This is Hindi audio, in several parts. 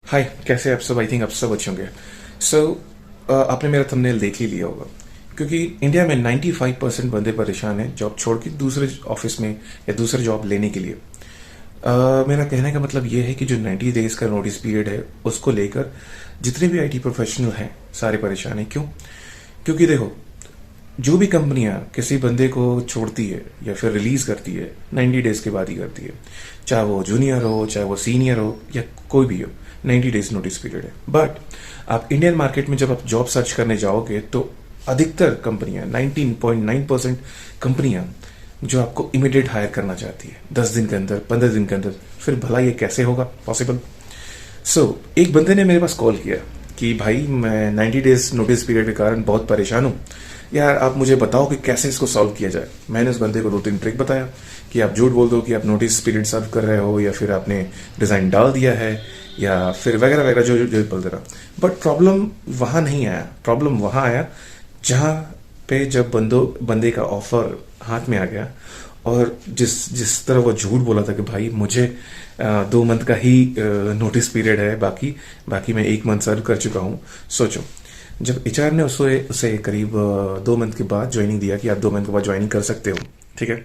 हाय, कैसे आप सब? आई थिंक आप सब अच्छे होंगे। सो आपने मेरा थंबनेल देख ही लिया होगा, क्योंकि इंडिया में 95% बंदे परेशान हैं जॉब छोड़ के दूसरे ऑफिस में या दूसरे जॉब लेने के लिए। मेरा कहने का मतलब ये है कि जो 90 डेज का नोटिस पीरियड है उसको लेकर जितने भी आईटी प्रोफेशनल हैं सारे परेशान हैं। क्यों? क्योंकि देखो, जो भी कंपनियां किसी बंदे को छोड़ती है या फिर रिलीज करती है 90 डेज के बाद ही करती है, चाहे वो जूनियर हो चाहे वो सीनियर हो या कोई भी हो, 90 डेज नोटिस पीरियड है। बट आप इंडियन मार्केट में जब आप जॉब सर्च करने जाओगे तो अधिकतर कंपनियां 19.9% कंपनियां जो आपको इमीडिएट हायर करना चाहती है 10 दिन के अंदर, 15 दिन के अंदर। फिर भला ये कैसे होगा पॉसिबल? एक बंदे ने मेरे पास कॉल किया कि भाई मैं 90 डेज नोटिस पीरियड के कारण बहुत परेशान हूं यार, आप मुझे बताओ कि कैसे इसको सॉल्व किया जाए। मैंने उस बंदे को 2-3 ट्रिक बताया कि आप झूठ बोल दो कि आप नोटिस पीरियड सर्व कर रहे हो, या फिर आपने डिजाइन डाल दिया है, या फिर वगैरह वगैरह जो बोल दे रहा। बट प्रॉब्लम वहां नहीं आया। प्रॉब्लम वहां आया जहां पे जब बंदे का ऑफर हाथ में आ गया और जिस तरह वो झूठ बोला था कि भाई मुझे 2 मंथ का ही नोटिस पीरियड है, बाकी मैं 1 मंथ सर्व कर चुका हूं। सोचो, जब एचआर ने उसे करीब 2 मंथ के बाद ज्वाइनिंग दिया कि आप 2 मंथ के बाद ज्वाइनिंग कर सकते हो, ठीक है,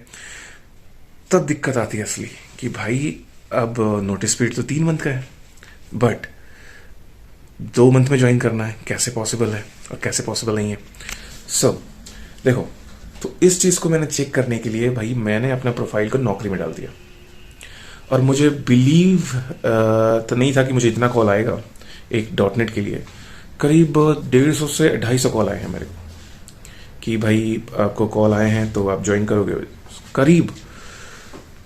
तब दिक्कत आती है असली कि भाई अब नोटिस पीरियड तो 3 मंथ का है, बट 2 मंथ में ज्वाइन करना है, कैसे पॉसिबल है और कैसे पॉसिबल नहीं है। देखो, तो इस चीज को मैंने चेक करने के लिए भाई मैंने अपना प्रोफाइल को नौकरी में डाल दिया, और मुझे बिलीव तो नहीं था कि मुझे इतना कॉल आएगा। एक डॉटनेट के लिए करीब 150 से 250 कॉल आए हैं मेरे को कि भाई आपको कॉल आए हैं तो आप ज्वाइन करोगे। करीब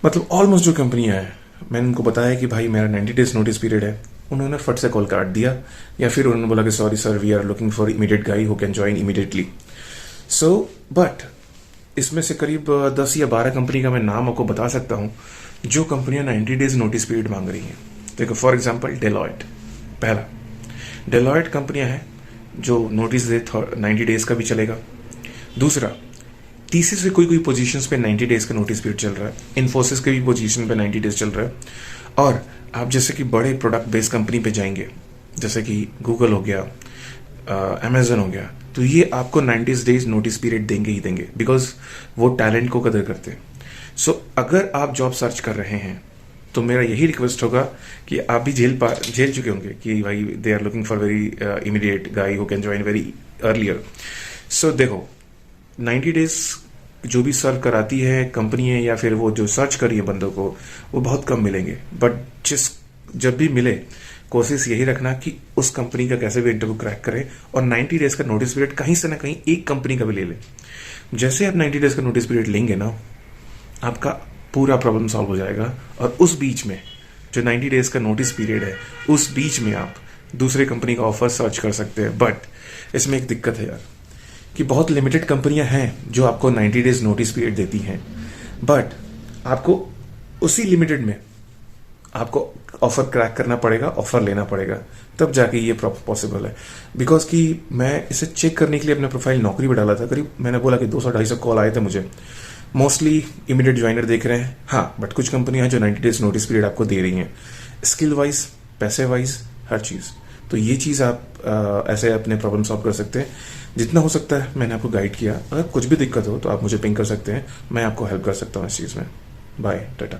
मतलब ऑलमोस्ट जो कंपनियां हैं, मैंने उनको बताया कि भाई मेरा 90 डेज नोटिस पीरियड है, उन्होंने फट से कॉल काट दिया, या फिर उन्होंने बोला कि sorry sir, we are looking for immediate guy who can join immediately. But इसमें से करीब 10 या 12 कंपनी का मैं नाम आपको बता सकता हूं जो कंपनियां 90 डेज नोटिस पीरियड मांग रही हैं। देखो, फॉर एग्जाम्पल डेलॉयट, पहला डेलॉयट कंपनियां हैं जो नोटिस दे 90 डेज का भी चलेगा। दूसरा, TCS से कोई पोजीशंस पे 90 डेज का नोटिस पीरियड चल रहा है। इन्फोसिस के भी पोजीशन पे 90 डेज चल रहा है। और आप जैसे कि बड़े प्रोडक्ट बेस्ड कंपनी पे जाएंगे, जैसे कि गूगल हो गया, अमेजन हो गया, तो ये आपको 90 डेज नोटिस पीरियड देंगे ही देंगे, बिकॉज वो टैलेंट को कदर करते हैं। अगर आप जॉब सर्च कर रहे हैं तो मेरा यही रिक्वेस्ट होगा कि आप भी झेल चुके होंगे कि भाई they are looking for very immediate guy who can join very earlier. देखो, 90 डेज जो भी सर्व कराती है कंपनी है या फिर वो जो सर्च करी है बंदों को, वो बहुत कम मिलेंगे। बट जब भी मिले, कोशिश यही रखना कि उस कंपनी का कैसे भी इंटरव्यू क्रैक करें और 90 डेज का नोटिस पीरियड कहीं से ना कहीं एक कंपनी का भी ले लें। जैसे आप 90 डेज का नोटिस पीरियड लेंगे ना, आपका पूरा प्रॉब्लम सॉल्व हो जाएगा। और उस बीच में जो 90 डेज का नोटिस पीरियड है, उस बीच में आप दूसरे कंपनी का ऑफर सर्च कर सकते हैं। बट इसमें एक दिक्कत है यार कि बहुत लिमिटेड कंपनियां हैं जो आपको 90 डेज नोटिस पीरियड देती हैं, बट आपको उसी लिमिटेड में आपको ऑफर क्रैक करना पड़ेगा, ऑफर लेना पड़ेगा, तब जाके ये पॉसिबल है। बिकॉज कि मैं इसे चेक करने के लिए अपना प्रोफाइल नौकरी में डाला था, करीब मैंने बोला कि 200-250 कॉल आए थे मुझे। मोस्टली इमीडिएट ज्वाइनर देख रहे हैं, हाँ, बट कुछ कंपनियां हैं जो 90 डेज नोटिस पीरियड आपको दे रही हैं, स्किल वाइज, पैसे वाइज, हर चीज। तो ये चीज आप ऐसे अपने प्रॉब्लम सॉल्व कर सकते हैं। जितना हो सकता है मैंने आपको गाइड किया। अगर कुछ भी दिक्कत हो तो आप मुझे पिंग कर सकते हैं, मैं आपको हेल्प कर सकता हूँ इस चीज में। बाय, टाटा।